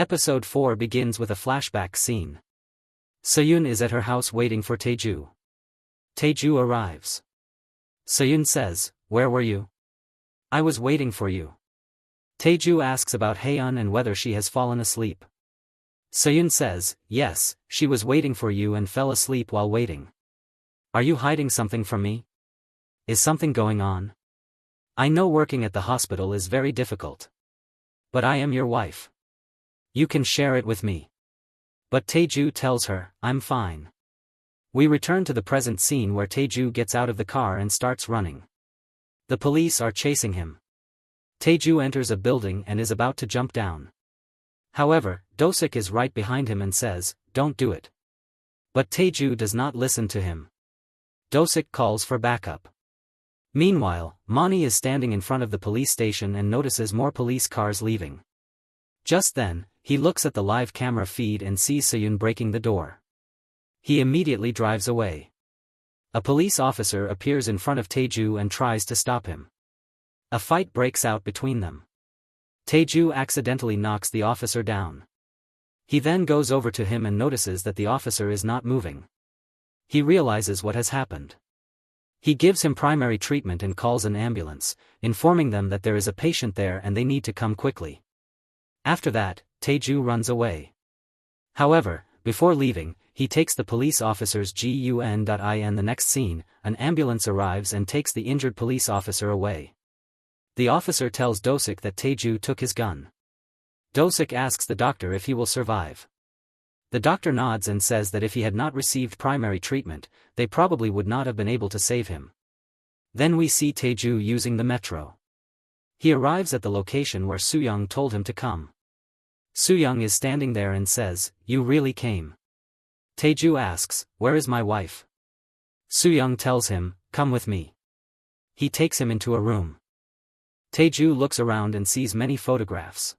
Episode 4 begins with a flashback scene. Soyun is at her house waiting for Tae Ju. Tae Ju arrives. Soyun says, "Where were you?" "I was waiting for you." Tae Ju asks about Haeun and whether she has fallen asleep. Soyun says, "Yes, she was waiting for you and fell asleep while waiting." "Are you hiding something from me? Is something going on? I know working at the hospital is very difficult. But I am your wife. You can share it with me." But Tae Ju tells her, "I'm fine." We return to the present scene where Tae Ju gets out of the car and starts running. The police are chasing him. Tae Ju enters a building and is about to jump down. However, Do-sik is right behind him and says, "Don't do it." But Tae Ju does not listen to him. Do-sik calls for backup. Meanwhile, Mani is standing in front of the police station and notices more police cars leaving. Just then, he looks at the live camera feed and sees Soyun breaking the door. He immediately drives away. A police officer appears in front of Tae Ju and tries to stop him. A fight breaks out between them. Tae Ju accidentally knocks the officer down. He then goes over to him and notices that the officer is not moving. He realizes what has happened. He gives him primary treatment and calls an ambulance, informing them that there is a patient there and they need to come quickly. After that, Tae Ju runs away. However, before leaving, he takes the police officer's gun. In the next scene, an ambulance arrives and takes the injured police officer away. The officer tells Do-sik that Tae Ju took his gun. Do-sik asks the doctor if he will survive. The doctor nods and says that if he had not received primary treatment, they probably would not have been able to save him. Then we see Tae Ju using the metro. He arrives at the location where Soo-young told him to come. Soo-young is standing there and says, "You really came?" Tae Ju asks, "Where is my wife?" Soo-young tells him, "Come with me." He takes him into a room. Tae Ju looks around and sees many photographs.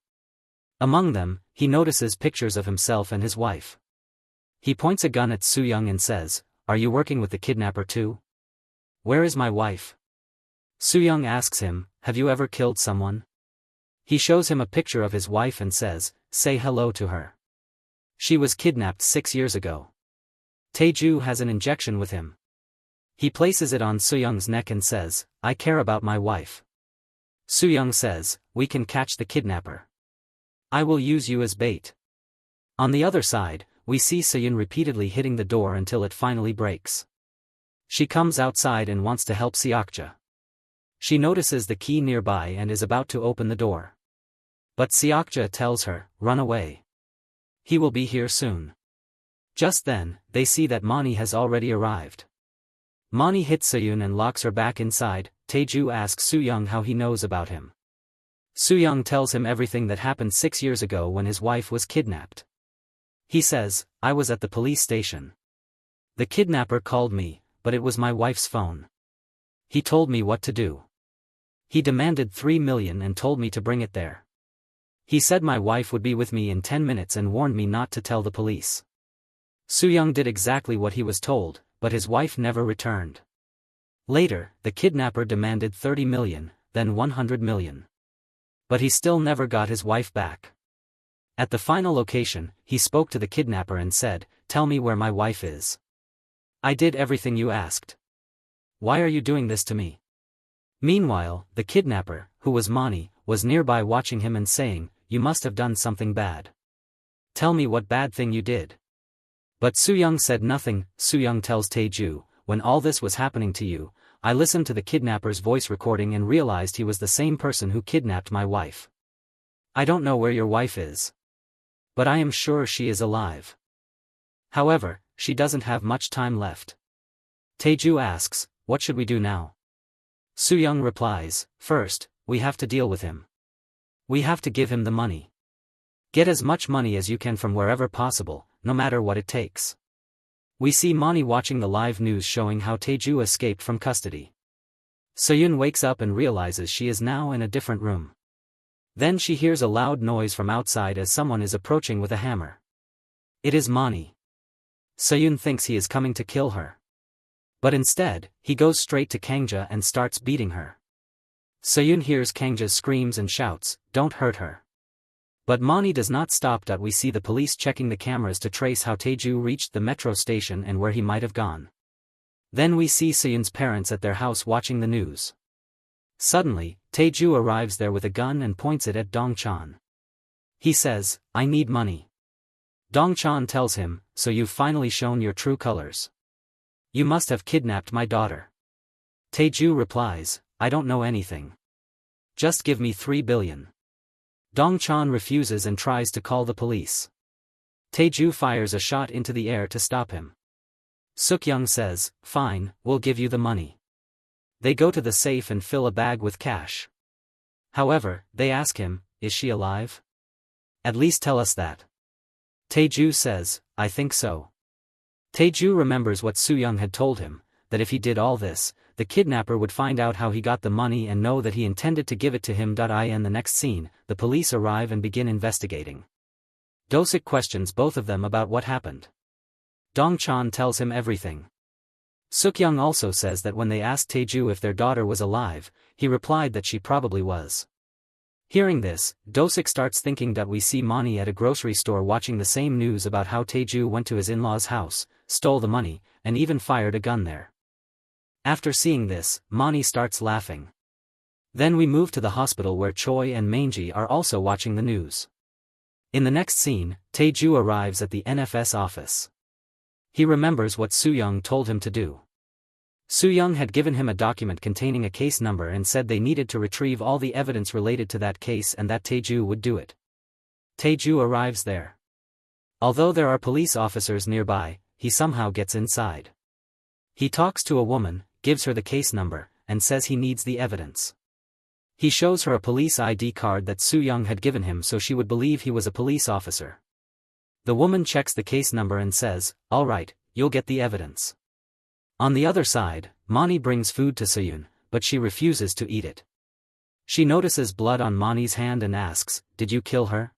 Among them, he notices pictures of himself and his wife. He points a gun at Soo-young and says, "Are you working with the kidnapper too? Where is my wife?" Soo-young asks him, "Have you ever killed someone?" He shows him a picture of his wife and says, "Say hello to her. She was kidnapped 6 years ago." Tae Ju has an injection with him. He places it on Soo-young's neck and says, "I care about my wife." Soo-young says, "We can catch the kidnapper. I will use you as bait." On the other side, we see Soyun repeatedly hitting the door until it finally breaks. She comes outside and wants to help Seokja. She notices the key nearby and is about to open the door. But Seokja tells her, "Run away. He will be here soon." Just then, they see that Mani has already arrived. Mani hits Soyun and locks her back inside. Tae Ju asks Soo-young how he knows about him. Soo-young tells him everything that happened 6 years ago when his wife was kidnapped. He says, "I was at the police station. The kidnapper called me, but it was my wife's phone. He told me what to do. He demanded 3 million and told me to bring it there. He said my wife would be with me in 10 minutes and warned me not to tell the police." Soo-young did exactly what he was told, but his wife never returned. Later, the kidnapper demanded 30 million, then 100 million. But he still never got his wife back. At the final location, he spoke to the kidnapper and said, "Tell me where my wife is. I did everything you asked. Why are you doing this to me?" Meanwhile, the kidnapper, who was Mani, was nearby watching him and saying, "You must have done something bad. Tell me what bad thing you did." But Soo-young said nothing. Soo-young tells Tae Ju, "When all this was happening to you, I listened to the kidnapper's voice recording and realized he was the same person who kidnapped my wife. I don't know where your wife is. But I am sure she is alive. However, she doesn't have much time left." Tae Ju asks, "What should we do now?" Soo-young replies, "First, we have to deal with him. We have to give him the money. Get as much money as you can from wherever possible, no matter what it takes." We see Mani watching the live news showing how Tae Ju escaped from custody. Soyun wakes up and realizes she is now in a different room. Then she hears a loud noise from outside as someone is approaching with a hammer. It is Mani. Soyun thinks he is coming to kill her. But instead, he goes straight to Kangja and starts beating her. Soyun hears Kangja's screams and shouts, "Don't hurt her." But Mani does not stop. We see the police checking the cameras to trace how Tae Ju reached the metro station and where he might have gone. Then we see Soyun's parents at their house watching the news. Suddenly, Tae Ju arrives there with a gun and points it at Dong-chan. He says, "I need money." Dong-chan tells him, "So you've finally shown your true colors. You must have kidnapped my daughter." Tae Ju replies, "I don't know anything. Just give me 3 billion. Dong-chan refuses and tries to call the police. Tae Ju fires a shot into the air to stop him. Suk-young says, "Fine, we'll give you the money." They go to the safe and fill a bag with cash. However, they ask him, "Is she alive? At least tell us that." Tae Ju says, "I think so." Tae Ju remembers what Soo-young had told him, that if he did all this, the kidnapper would find out how he got the money and know that he intended to give it to him. In the next scene, the police arrive and begin investigating. Do-sik questions both of them about what happened. Dong-chan tells him everything. Suk-young also says that when they asked Tae Ju if their daughter was alive, he replied that she probably was. Hearing this, Do-sik starts thinking that we see Mani at a grocery store watching the same news about how Tae Ju went to his in-laws' house, stole the money, and even fired a gun there. After seeing this, Mani starts laughing. Then we move to the hospital where Choi and Manji are also watching the news. In the next scene, Tae Ju arrives at the NFS office. He remembers what Soo-young told him to do. Soo-young had given him a document containing a case number and said they needed to retrieve all the evidence related to that case and that Tae Ju would do it. Tae Ju arrives there. Although there are police officers nearby, he somehow gets inside. He talks to a woman, gives her the case number, and says he needs the evidence. He shows her a police ID card that Soo-young had given him so she would believe he was a police officer. The woman checks the case number and says, "All right, you'll get the evidence." On the other side, Mani brings food to Soyun, but she refuses to eat it. She notices blood on Mani's hand and asks, "Did you kill her?"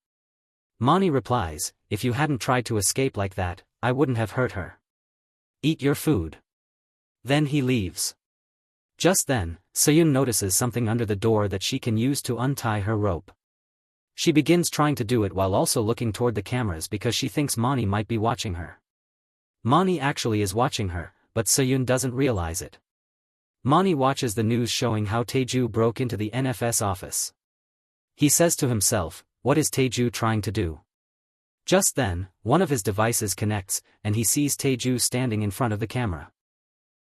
Mani replies, "If you hadn't tried to escape like that, I wouldn't have hurt her. Eat your food." Then he leaves. Just then, Soyun notices something under the door that she can use to untie her rope. She begins trying to do it while also looking toward the cameras because she thinks Mani might be watching her. Mani actually is watching her, but Soyun doesn't realize it. Mani watches the news showing how Tae Ju broke into the NFS office. He says to himself, "What is Tae Ju trying to do?" Just then, one of his devices connects, and he sees Tae Ju standing in front of the camera.